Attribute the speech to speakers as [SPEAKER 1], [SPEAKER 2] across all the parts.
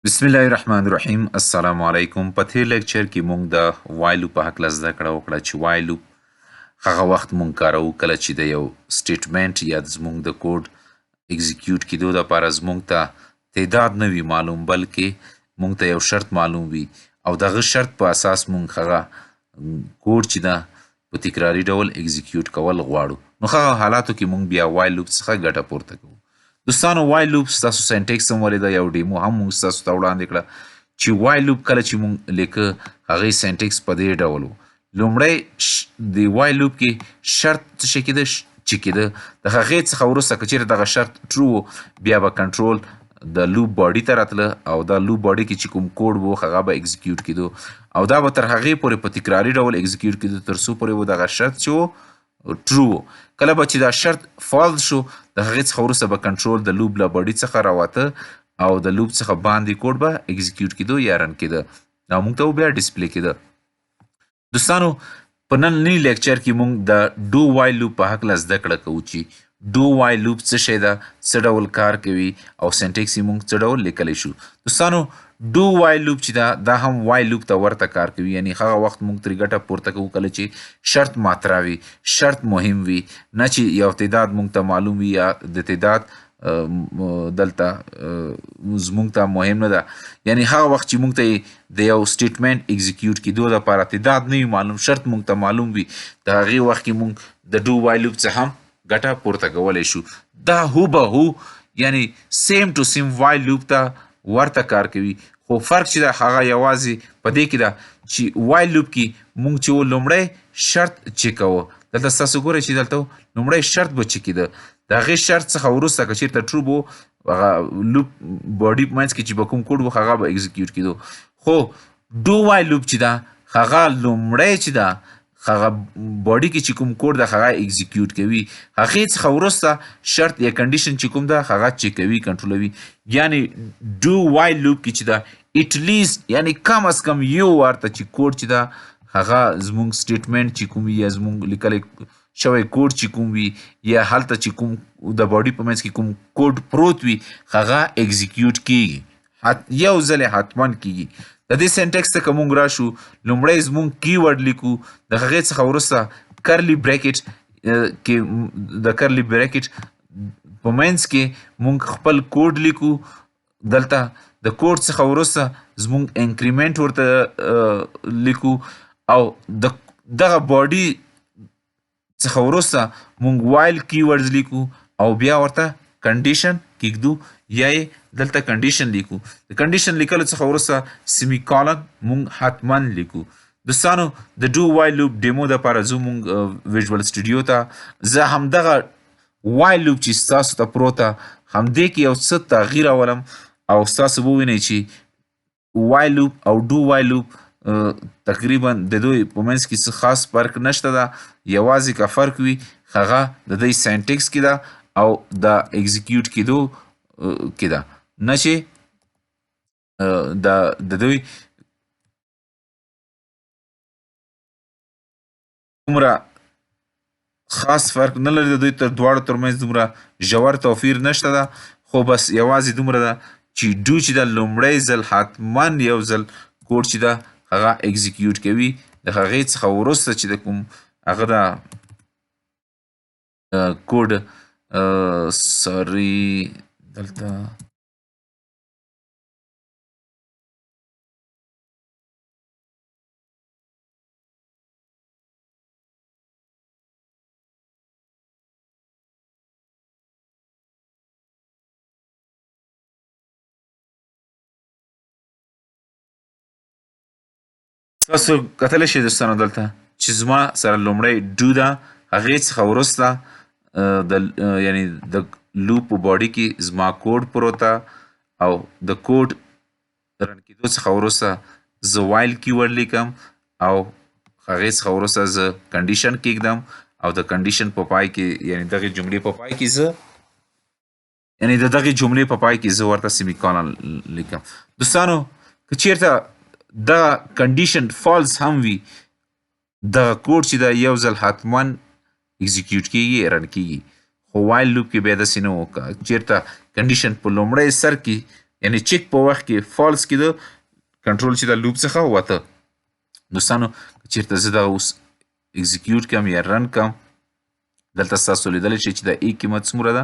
[SPEAKER 1] بسم الله الرحمن الرحیم. السلام علیکم. په تیر لیکچر کې مونږ د وایل لوپ په هکله زده کړه وکړه چې وایل لوپ هغه وخت مونږ کاروو کله چې د یو سټیټمنټ یا زمونږ د کوډ اکزیکیوټ کېدو دپاره زمونږ ته تعداد نه وي معلوم، بلکې مونږ ته یو شرط معلوم وي او دغه شرط په اساس مونږ هغه کوډ چې ده په تکراري ډول اکزیکیوټ کول غواړو. نو هغه حالاتو کې مونږ بیا وایل لوپ څخه ګټه پورته کوو. دوستانو، وایل لوپ ستاسو سینټیکس هم ولیده، یو ډیمو هم موږ ستاسو ته وړاندې کړه چې وایل لوپ کله چې موږ لیکه هغې سینټیکس په دې ډول و. لومړی د وایل لوپ کې شرط څه شی کېده چې کېده د هغې څخه وروسته که چیرې دغه شرط ټرو و بیا به کنټرول د لوپ باډي ته راتله او دا لوپ باډي کې چې کوم کوډ و هغه به اکزیکیوټ کېدو او دا به تر هغې پورې په تکراري ډول اکزیکیوټ کېدو تر څو پورې و دغه شرط چې و ټرو. کله به چې دا شرط فالس شو د هغې څخه وروسته به کنټرول د لوپ له باډي څخه راوته او د لوپ څخه باندې کوډ به اکزیکیوټ کېدو یا رن کېده او موږ ته بیا ډسپلی کېده. دوستانو، په ننني لیکچر کې موږ د ډو وایل لوپ په هکله زده کړه کوو چې ډو وایل لوپ څه شی ده، څه ډول کار کوي او سینټیکس یې موږ څه ډول لیکلی شو. دوستانو، ډو وایل لوپ چې ده دا هم وایل لوپ ته ورته کار کوي، یعنی هغه وخت موږ ترې ګټه پورته کوو کله چې شرط ماتره وي، شرط مهم وي، نه چې یو تعداد موږ ته معلوم وي یا د تعداد دلته زموږ ته مهم نه ده. یعنی هغه وخت چې موږ ته د یو سټیټمنټ اکزیکیوټ کېدو لپاره تعداد نه وي معلوم، شرط موږ ته معلوم وي، د هغې وخت کې موږ د ډو وایل لوپ څخه هم ګټه پورته کولی شو. دا هوبهو یعنی سیم ټو سیم وایل لوپ ته ورته کار کوي، خو فرق چې ده هغه یوازې په دې کې ده چې وایل لوپ کې موږ چې و لومړی شرط چک کوو. دلته ستاسو ګورئ چې دلته لومړی شرط به چک کېده، د هغې شرط څخه وروسته که چېرته ټرو به هغه لوپ باډي په منځ کې چې به کوم کوډ و هغه به اکزیکیوټ کېدو. خو ډو وایل لوپ چې ده هغه لومړی چې ده هغه باډي کې چې کوم کوډ ده هغه اکزیکیوټ کوي، هغې څخه وروسته شرط یا کنډیشن چې کوم ده هغه چک کوي، کنټرولوي. یعنی ډو وایل لوپ کې چې ده ایټلیست یعنی کم از کم یو ورته چې کوډ چې ده هغه زموږ سټیټمنټ چې کوم وي یا زموږ لیکلی شوی کوډ چې کوم وي یا هلته چې کوم د باډي په منځ کې کوم کوډ پروت وي هغه اکزیکیوټ کېږي، یو ځل یې حتما کېږي. د دې سینټیکس ته که موږ راشو، لومړی زموږ کیورډ لیکو، د هغې څخه وروسته کرلي بریکټ کې د کرلي بریکټ په منځ کې موږ خپل کوډ لیکو. دلته د کوډ څخه وروسته زموږ انکریمنټ ورته لیکو او دغه باډي څخه وروسته موږ وایل کیورډز لیکو او بیا ورته کنډیشن کېږدو یا یې دلته کنډیشن لیکو. د کنډیشن لیکلو څخه وروسته سیمی کالن موږ حتما لیکو. دوستانو، د ډو وایل لوپ ډیمو دپاره ځو موږ ویژوال سټوډیو ته. زه همدغه وایل لوپ چې ستاسو ته پروته همدې کې یو څه تغییر راولم او ستاسو به ووینئ چې وایل لوپ او ډو وایل لوپ تقریبا د دوی په منځ کې څه خاص فرق نشته ده، یوازې که فرق وي هغه د دوی سینټیکس کې ده او د اکزیکیوټ کېدو کې ده، نه چې د دوی دومره خاص فرق نه لري، د دوی تر دواړو ترمنځ دومره ژور توپیر نشته ده. خو بس یوازې دومره ده چې ډو چې ده لومړی ځل حتما یو ځل کوډ چې ده هغه اکزیکیوټ کوي، د هغې څخه وروسته چې د کوم هغه ده کوډ سوري دلته تاسو کتلی شئ دوستانو دلته چې زما سره لومړی ډو ده، هغې څخه وروسته یعنی د لوپ په باډي کې زما کوډ پروت ده او د کوډ رن کېدو څخه وروسته زه وایل کیورډ لیکم او هغې څخه وروسته زه کنډیشن کېږدم او د کنډیشن په پای کې یعنی دغې جملې په پای کې زه یعنی د دغې جملې په پای کې زه ورته سیمی کالن لیکم. دوستانو، که چیرته دغه کنډیشن فالس هم وي دغه کوډ چې ده یو ځل حتما اکزیکیوټ کېږي، رن کېږي. خو وایل لوپ کې بیا داسې نه و، که چیرته کنډیشن په لومړی سر کې یعنی چیک په وخت کې فالس کېده کنټرول چې د لوپ څخه وته. دوستانو چیرته زه دغه اوس اکزیکیوټ کړم یا رن کړم دلته ستاسو لیدلی شئ چې د A قیمت څومره ده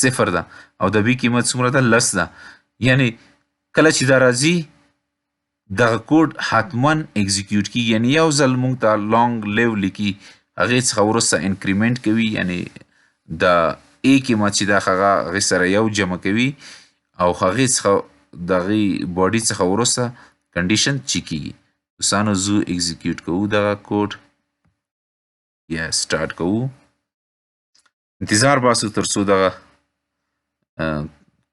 [SPEAKER 1] 0 ده او د B قیمت څومره ده 10 ده. یعنی کله چې دا راځي دغه کوډ حتما اکزیکیوټ کیږي یعنی یو ځل موږ ته لانګ لیو لیکي هغې څخه وروسته انکریمنټ کوي یعنی د A قیمت چې دا هغې سره یو جمع کوي او هغې څخه د هغې باډي څخه وروسته کنډیشن چیک کیږي. دوستانو زه اکزیکیوټ کوو دغه کوډ یا سټارټ کوو انتظار باسو تر څو دغه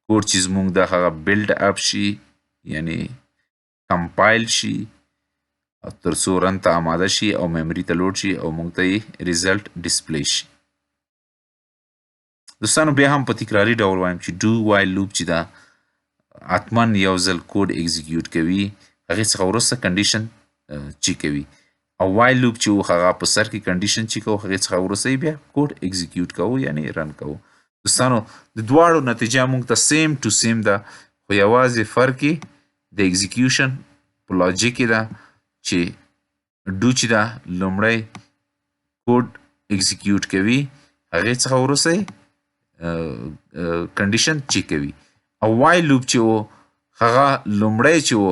[SPEAKER 1] کوډ چې زموږ د هغه بلډ اپ شي یعنی کمپایل شي او تر څو رن ته آماده شي او میموري ته لوډ شي او موږ ته یې ریزلټ ډسپلی شي. دوستانو بیا هم په تکراري ډول وایم چې ډو وایل لوپ چې دا حتما یو ځل کوډ اکزیکیوټ کوي هغې څخه وروسته کنډیشن چیک کوي او وایل لوپ چې و هغه په سر کې کنډیشن چیک کوو هغې څخه وروسته بیا کوډ اکزیکیوټ کوو یعنی رن کوو. دوستانو د دواړو نتیجه موږ ته سیم ټو سیم ده خو یوازې فرق یې د اکزیکیوشن په لاجیک کې ده چې ډو چې ده لومړی کوډ اکزیکیوټ کوي هغې څخه وروسته کنډیشن چیک کوي او وایل لوپ چې و هغه لومړی چې و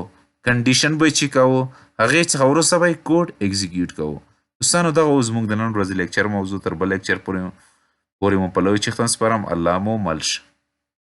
[SPEAKER 1] کنډیشن به یې چیک کوو هغې څخه وروسته به یې کوډ اکزیکیوټ کوو. دوستانو دغه اوس زموږ د نن ورځې لیکچر موضوع تر بل لیکچر پورې مو په لوی چښتن سپارم. الله مو مل شه.